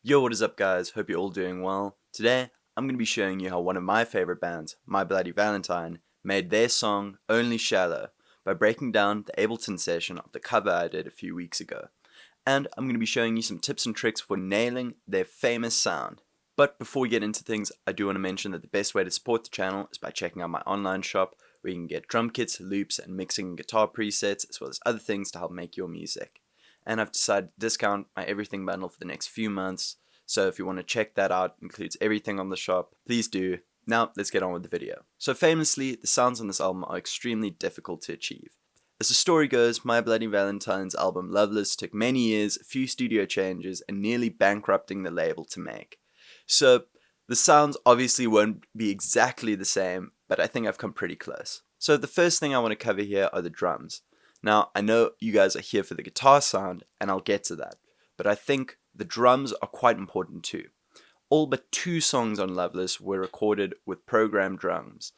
Yo, what is up guys? Hope you're all doing well. Today, I'm going to be showing you how one of my favorite bands, My Bloody Valentine, made their song Only Shallow by breaking down the Ableton session of the cover I did a few weeks ago. And I'm going to be showing you some tips and tricks for nailing their famous sound. But before we get into things, I do want to mention that the best way to support the channel is by checking out my online shop where you can get drum kits, loops, and mixing and guitar presets, as well as other things to help make your music. And I've decided to discount my everything bundle for the next few months, so if you want to check that out, it includes everything on the shop, please do. Now, let's get on with the video. So famously, the sounds on this album are extremely difficult to achieve. As the story goes, My Bloody Valentine's album Loveless took many years, a few studio changes, and nearly bankrupting the label to make. So the sounds obviously won't be exactly the same, but I think I've come pretty close. So the first thing I want to cover here are the drums. Now, I know you guys are here for the guitar sound, and I'll get to that, but I think the drums are quite important too. All but 2 songs on Loveless were recorded with programmed drums,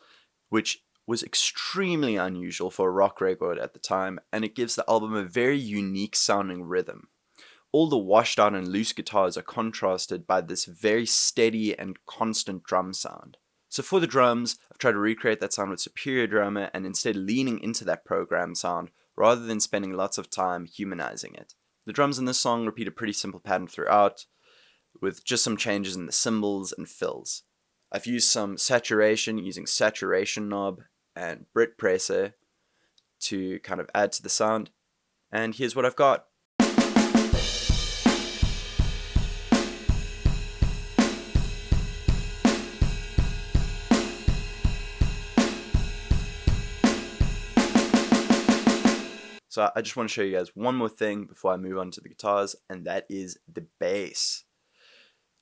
which was extremely unusual for a rock record at the time, and it gives the album a very unique sounding rhythm. All the washed out and loose guitars are contrasted by this very steady and constant drum sound. So for the drums, I've tried to recreate that sound with Superior Drummer and instead leaning into that programmed sound rather than spending lots of time humanizing it. The drums in this song repeat a pretty simple pattern throughout, with just some changes in the cymbals and fills. I've used some saturation using saturation knob and Brit presser to kind of add to the sound, and here's what I've got. So I just want to show you guys one more thing before I move on to the guitars, and that is the bass.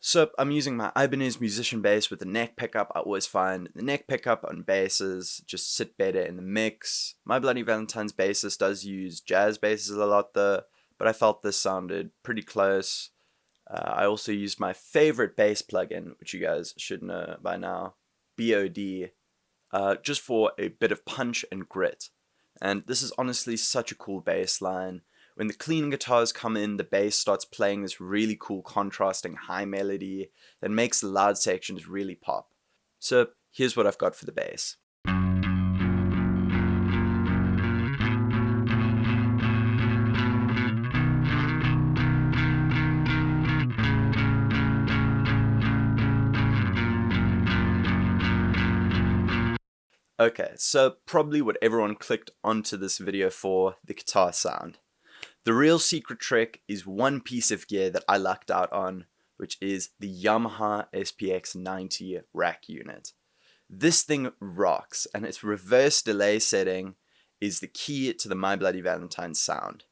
So I'm using my Ibanez Musician bass with the neck pickup. I always find the neck pickup on basses just sit better in the mix. My Bloody Valentine's bassist does use jazz basses a lot though, but I felt this sounded pretty close. I also used my favorite bass plugin, which you guys should know by now, BOD, just for a bit of punch and grit. And this is honestly such a cool bass line. When the clean guitars come in, the bass starts playing this really cool contrasting high melody that makes the loud sections really pop. So here's what I've got for the bass. Okay, so probably what everyone clicked onto this video for, the guitar sound. The real secret trick is one piece of gear that I lucked out on, which is the Yamaha SPX 90 rack unit. This thing rocks, and its reverse delay setting is the key to the My Bloody Valentine sound.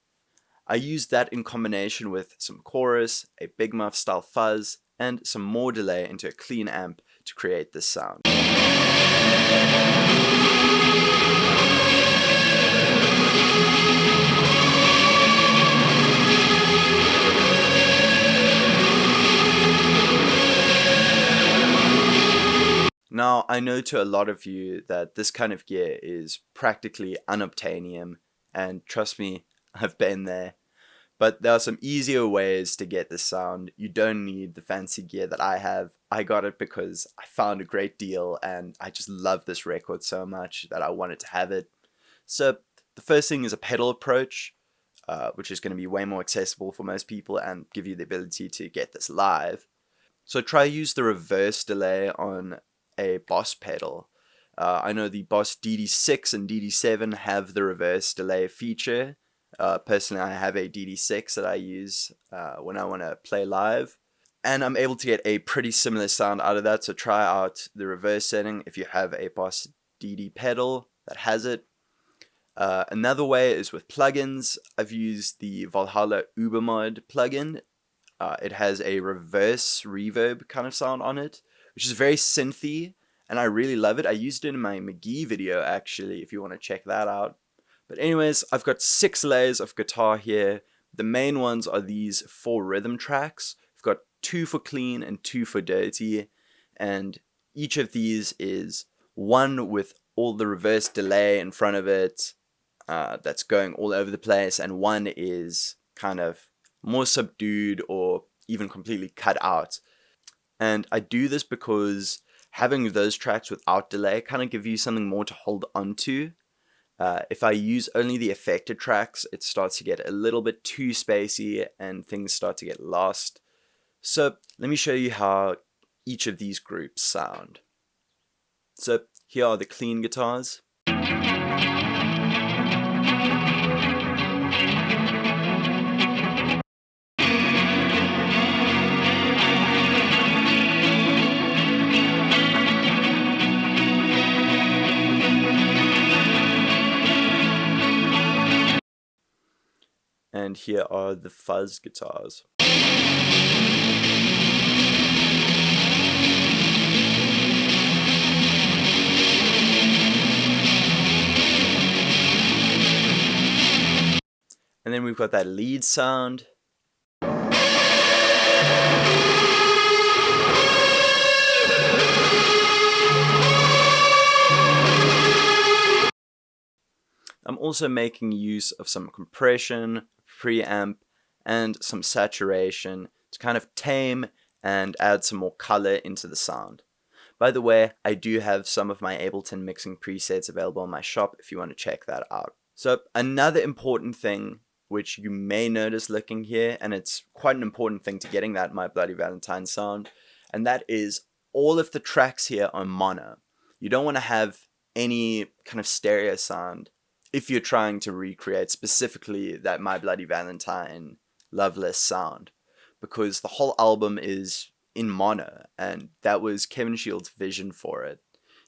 I used that in combination with some chorus, a Big Muff style fuzz, and some more delay into a clean amp to create this sound. Now, I know to a lot of you that this kind of gear is practically unobtainium, and trust me, I've been there. But there are some easier ways to get this sound. You don't need the fancy gear that I have. I got it because I found a great deal and I just love this record so much that I wanted to have it. So the first thing is a pedal approach, which is going to be way more accessible for most people and give you the ability to get this live. So try use the reverse delay on a Boss pedal. I know the Boss DD6 and DD7 have the reverse delay feature. Personally, I have a DD6 that I use when I want to play live, and I'm able to get a pretty similar sound out of that, so try out the reverse setting if you have a Boss DD pedal that has it. Another way is with plugins. I've used the Valhalla Ubermod plugin. It has a reverse reverb kind of sound on it, which is very synthy, and I really love it. I used it in my McGee video actually, if you want to check that out. But anyways, I've got 6 layers of guitar here. The main ones are these 4 rhythm tracks. I've got 2 for clean and 2 for dirty. And each of these is one with all the reverse delay in front of it that's going all over the place. And one is kind of more subdued or even completely cut out. And I do this because having those tracks without delay kind of give you something more to hold on to. If I use only the affected tracks, it starts to get a little bit too spacey and things start to get lost. So let me show you how each of these groups sound. So here are the clean guitars. And here are the fuzz guitars. And then we've got that lead sound. I'm also making use of some compression, preamp, and some saturation to kind of tame and add some more color into the sound. By the way, I do have some of my Ableton mixing presets available in my shop if you want to check that out. So another important thing which you may notice looking here, and it's quite an important thing to getting that My Bloody Valentine sound, and that is all of the tracks here are mono. You don't want to have any kind of stereo sound if you're trying to recreate specifically that My Bloody Valentine Loveless sound, because the whole album is in mono, and that was Kevin Shields' vision for it.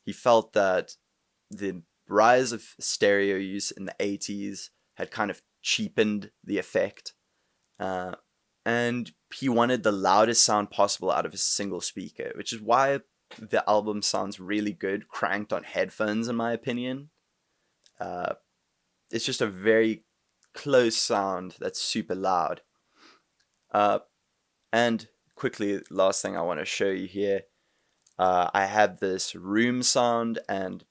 He felt that the rise of stereo use in the 80s had kind of cheapened the effect, and he wanted the loudest sound possible out of a single speaker, which is why the album sounds really good cranked on headphones, in my opinion. It's just a very close sound that's super loud. And quickly, last thing I want to show you here, I have this room sound, and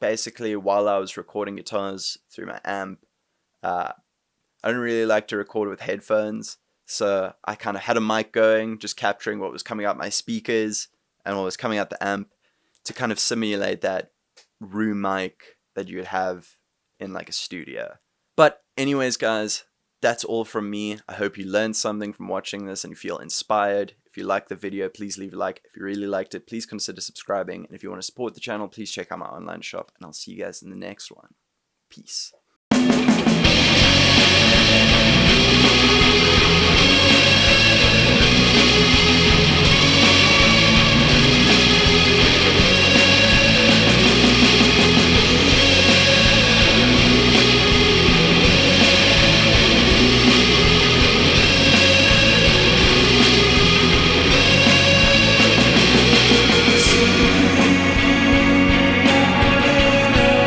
basically while I was recording guitars through my amp, I don't really like to record with headphones, so I kind of had a mic going, just capturing what was coming out my speakers and what was coming out the amp to kind of simulate that room mic that you would have in like a studio. But anyways, guys, that's all from me. I hope you learned something from watching this and you feel inspired. If you liked the video, please leave a like. If you really liked it, please consider subscribing. And if you want to support the channel, please check out my online shop. And I'll see you guys in the next one. Peace.